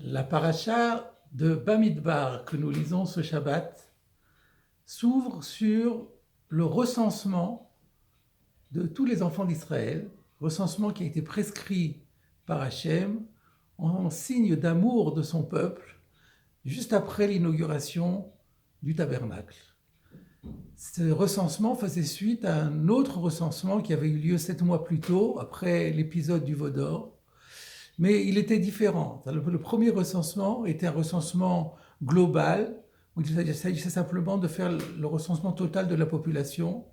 La paracha de Bamidbar que nous lisons ce Shabbat s'ouvre sur le recensement de tous les enfants d'Israël, recensement qui a été prescrit par Hachem en signe d'amour de son peuple juste après l'inauguration du tabernacle. Ce recensement faisait suite à un autre recensement qui avait eu lieu 7 mois plus tôt, après l'épisode du veau d'or, mais il était différent. Le premier recensement était un recensement global, où il s'agissait simplement de faire le recensement total de la population,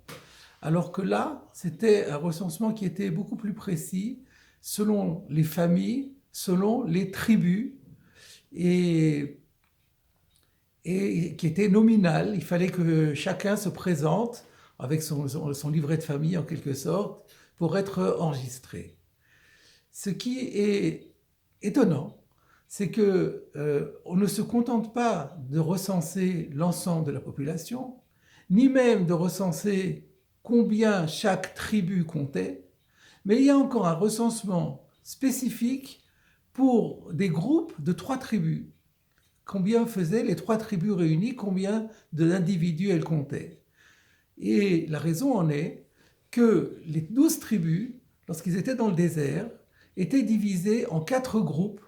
alors que là, c'était un recensement qui était beaucoup plus précis, selon les familles, selon les tribus, et, et qui était nominal. Il fallait que chacun se présente avec son livret de famille, en quelque sorte, pour être enregistré. Ce qui est étonnant, c'est que on ne se contente pas de recenser l'ensemble de la population, ni même de recenser combien chaque tribu comptait, mais il y a encore un recensement spécifique pour des groupes de 3 tribus. Combien faisaient les 3 tribus réunies, combien d'individus elles comptaient. Et la raison en est que les 12 tribus, lorsqu'ils étaient dans le désert, étaient divisés en 4 groupes.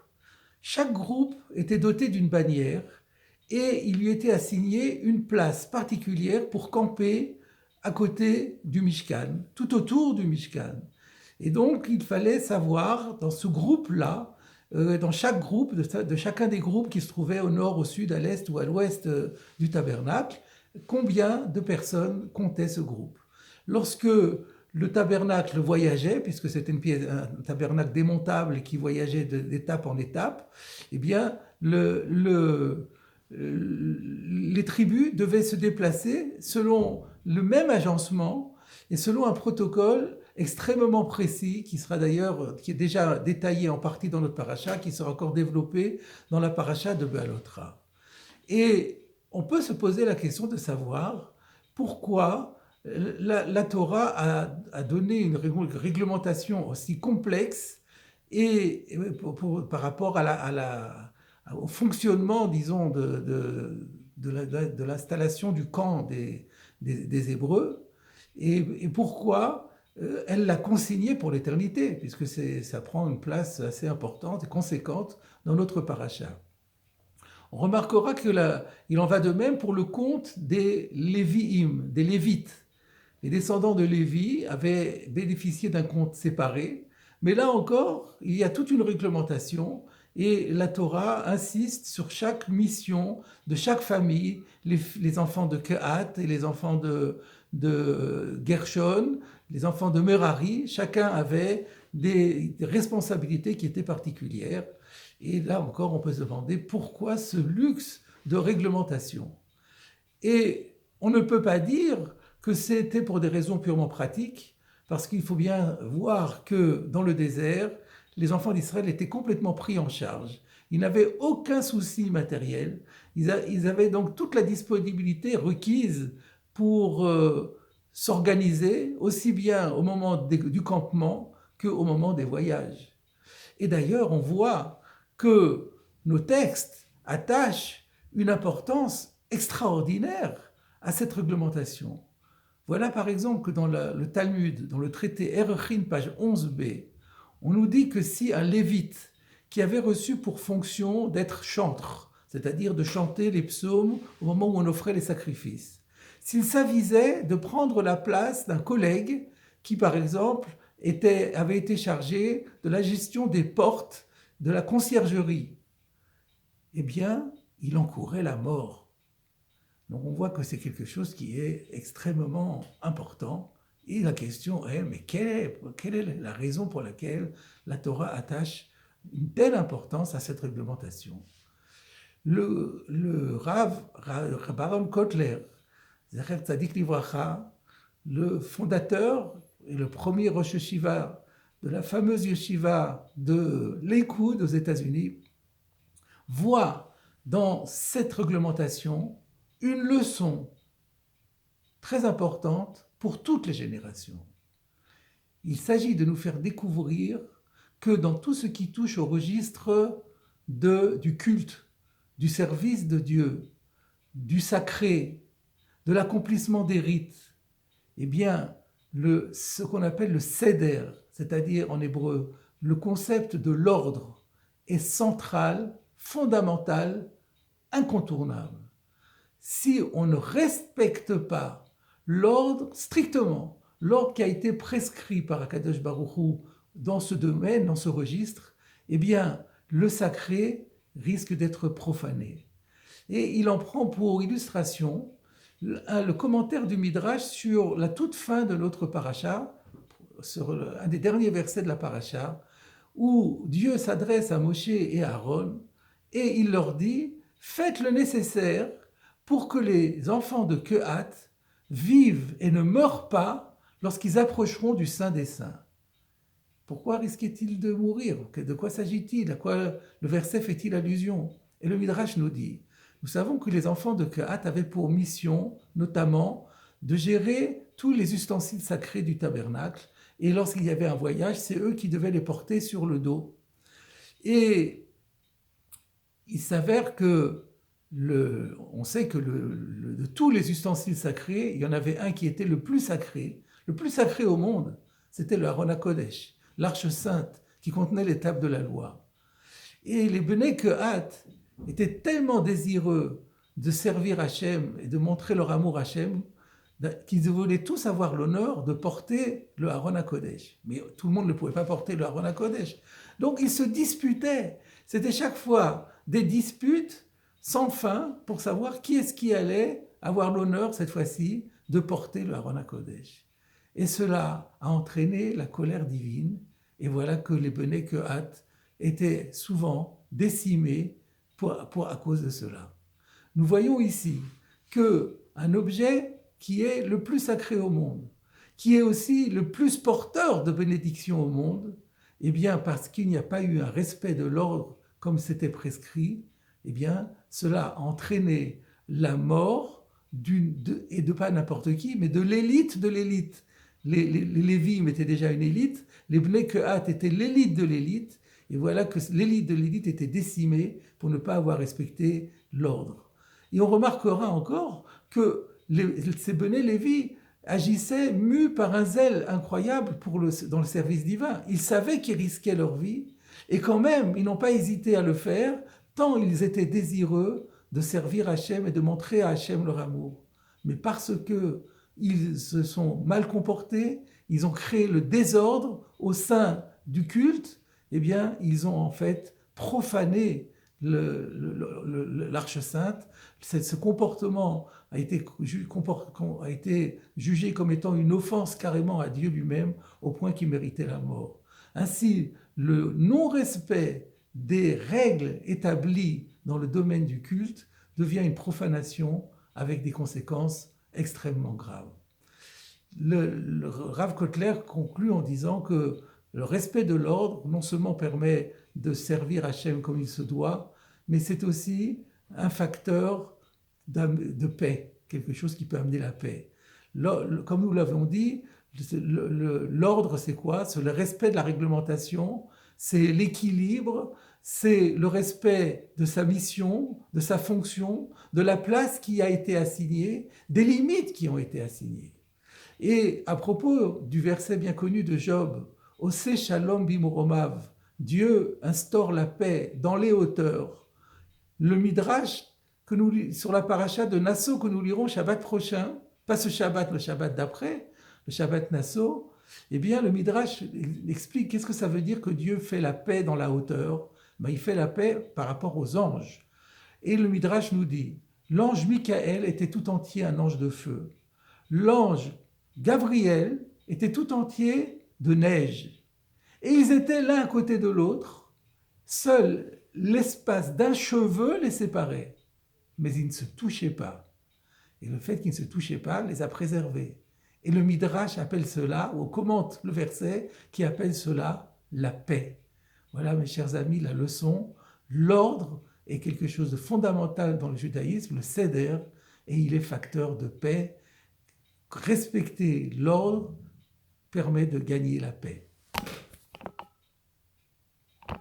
Chaque groupe était doté d'une bannière et il lui était assigné une place particulière pour camper à côté du Mishkan, tout autour du Mishkan. Et donc il fallait savoir dans ce groupe-là, dans chaque groupe, de chacun des groupes qui se trouvaient au nord, au sud, à l'est ou à l'ouest du tabernacle, combien de personnes comptait ce groupe. Lorsque le tabernacle voyageait, puisque c'était un tabernacle démontable qui voyageait d'étape en étape, eh bien, les tribus devaient se déplacer selon le même agencement et selon un protocole extrêmement précis, qui est déjà détaillé en partie dans notre paracha, qui sera encore développé dans la paracha de Béalotra. Et on peut se poser la question de savoir pourquoi la Torah a donné une réglementation aussi complexe et par rapport au fonctionnement, disons, de l'installation du camp des Hébreux, et pourquoi elle l'a consigné pour l'éternité, puisque ça prend une place assez importante et conséquente dans notre paracha. On remarquera qu'il en va de même pour le compte des Lévi'im, des Lévites. Les descendants de Lévi avaient bénéficié d'un compte séparé, mais là encore, il y a toute une réglementation et la Torah insiste sur chaque mission de chaque famille, les enfants de Kehat et les enfants de Gershon, les enfants de Merari, chacun avait des responsabilités qui étaient particulières. Et là encore, on peut se demander pourquoi ce luxe de réglementation. Et on ne peut pas dire que c'était pour des raisons purement pratiques, parce qu'il faut bien voir que dans le désert, les enfants d'Israël étaient complètement pris en charge. Ils n'avaient aucun souci matériel. Ils avaient donc toute la disponibilité requise pour s'organiser, aussi bien au moment du campement qu'au moment des voyages. Et d'ailleurs, on voit que nos textes attachent une importance extraordinaire à cette réglementation. Voilà par exemple que dans le Talmud, dans le traité Erechin, page 11b, on nous dit que si un lévite qui avait reçu pour fonction d'être chantre, c'est-à-dire de chanter les psaumes au moment où on offrait les sacrifices, s'il s'avisait de prendre la place d'un collègue qui, par exemple, avait été chargé de la gestion des portes de la conciergerie, eh bien, il encourait la mort. Donc on voit que c'est quelque chose qui est extrêmement important. Et la question est, mais quelle est la raison pour laquelle la Torah attache une telle importance à cette réglementation? Le Rav Baron Kotler, Zecher Tzadik Livracha, le fondateur et le premier Rosh Yeshiva de la fameuse yeshiva de Lakewood aux États-Unis, voit dans cette réglementation une leçon très importante pour toutes les générations. Il s'agit de nous faire découvrir que dans tout ce qui touche au registre du culte, du service de Dieu, du sacré, de l'accomplissement des rites, eh bien, ce qu'on appelle le seder, c'est-à-dire en hébreu, le concept de l'ordre, est central, fondamental, incontournable. Si on ne respecte pas l'ordre strictement, l'ordre qui a été prescrit par Akadosh Baruch Hu dans ce domaine, dans ce registre, eh bien, le sacré risque d'être profané. Et il en prend pour illustration le commentaire du Midrash sur la toute fin de notre paracha, sur un des derniers versets de la paracha, où Dieu s'adresse à Moshe et à Aaron, et il leur dit « Faites le nécessaire pour que les enfants de Kehat vivent et ne meurent pas lorsqu'ils approcheront du Saint des Saints. » Pourquoi risquait-il de mourir? De quoi s'agit-il? À quoi le verset fait-il allusion? Et le Midrash nous dit, nous savons que les enfants de Kehat avaient pour mission, notamment, de gérer tous les ustensiles sacrés du tabernacle, et lorsqu'il y avait un voyage, c'est eux qui devaient les porter sur le dos. Et il s'avère que on sait que de tous les ustensiles sacrés, il y en avait un qui était le plus sacré au monde, c'était le Aron HaKodesh, l'arche sainte qui contenait les tables de la loi. Et les Bnei Kehat étaient tellement désireux de servir Hachem et de montrer leur amour à Hachem qu'ils voulaient tous avoir l'honneur de porter le Aron HaKodesh. Mais tout le monde ne pouvait pas porter le Aron HaKodesh. Donc ils se disputaient. C'était chaque fois des disputes sans fin pour savoir qui est-ce qui allait avoir l'honneur, cette fois-ci, de porter le Aron HaKodesh. Et cela a entraîné la colère divine. Et voilà que les Bnei Kehat étaient souvent décimés à cause de cela. Nous voyons ici qu'un objet qui est le plus sacré au monde, qui est aussi le plus porteur de bénédiction au monde, eh bien, parce qu'il n'y a pas eu un respect de l'ordre comme c'était prescrit, eh bien, cela a entraîné la mort et de pas n'importe qui, mais de l'élite de l'élite. Les Lévim étaient déjà une élite, les Bnei Kehat étaient l'élite de l'élite, et voilà que l'élite de l'élite était décimée pour ne pas avoir respecté l'ordre. Et on remarquera encore que ces Bnei Lévi agissaient mus par un zèle incroyable dans le service divin. Ils savaient qu'ils risquaient leur vie, et quand même, ils n'ont pas hésité à le faire, tant ils étaient désireux de servir Hachem et de montrer à Hachem leur amour. Mais parce qu'ils se sont mal comportés, ils ont créé le désordre au sein du culte, eh bien, ils ont en fait profané l'Arche Sainte. Ce comportement a été jugé comme étant une offense carrément à Dieu lui-même, au point qu'il méritait la mort. Ainsi, le non-respect des règles établies dans le domaine du culte devient une profanation avec des conséquences extrêmement graves. Le Rav Kotler conclut en disant que le respect de l'ordre non seulement permet de servir Hachem comme il se doit, mais c'est aussi un facteur de paix, quelque chose qui peut amener la paix. Comme nous l'avons dit, l'ordre c'est quoi? C'est le respect de la réglementation, c'est l'équilibre, c'est le respect de sa mission, de sa fonction, de la place qui a été assignée, des limites qui ont été assignées. Et à propos du verset bien connu de Job, « Ose shalom bimoromav » Dieu instaure la paix dans les hauteurs. Le Midrash sur la paracha de Nasso que nous lirons Shabbat prochain, pas ce Shabbat, le Shabbat d'après, le Shabbat Nasso, eh bien le Midrash explique qu'est-ce que ça veut dire que Dieu fait la paix dans la hauteur. Ben, il fait la paix par rapport aux anges. Et le Midrash nous dit, l'ange Michaël était tout entier un ange de feu. L'ange Gabriel était tout entier de neige. Et ils étaient l'un à côté de l'autre. Seul l'espace d'un cheveu les séparait. Mais ils ne se touchaient pas. Et le fait qu'ils ne se touchaient pas les a préservés. Et le Midrash appelle cela, ou commente le verset, qui appelle cela la paix. Voilà, mes chers amis, la leçon. L'ordre est quelque chose de fondamental dans le judaïsme, le seder, et il est facteur de paix. Respecter l'ordre permet de gagner la paix.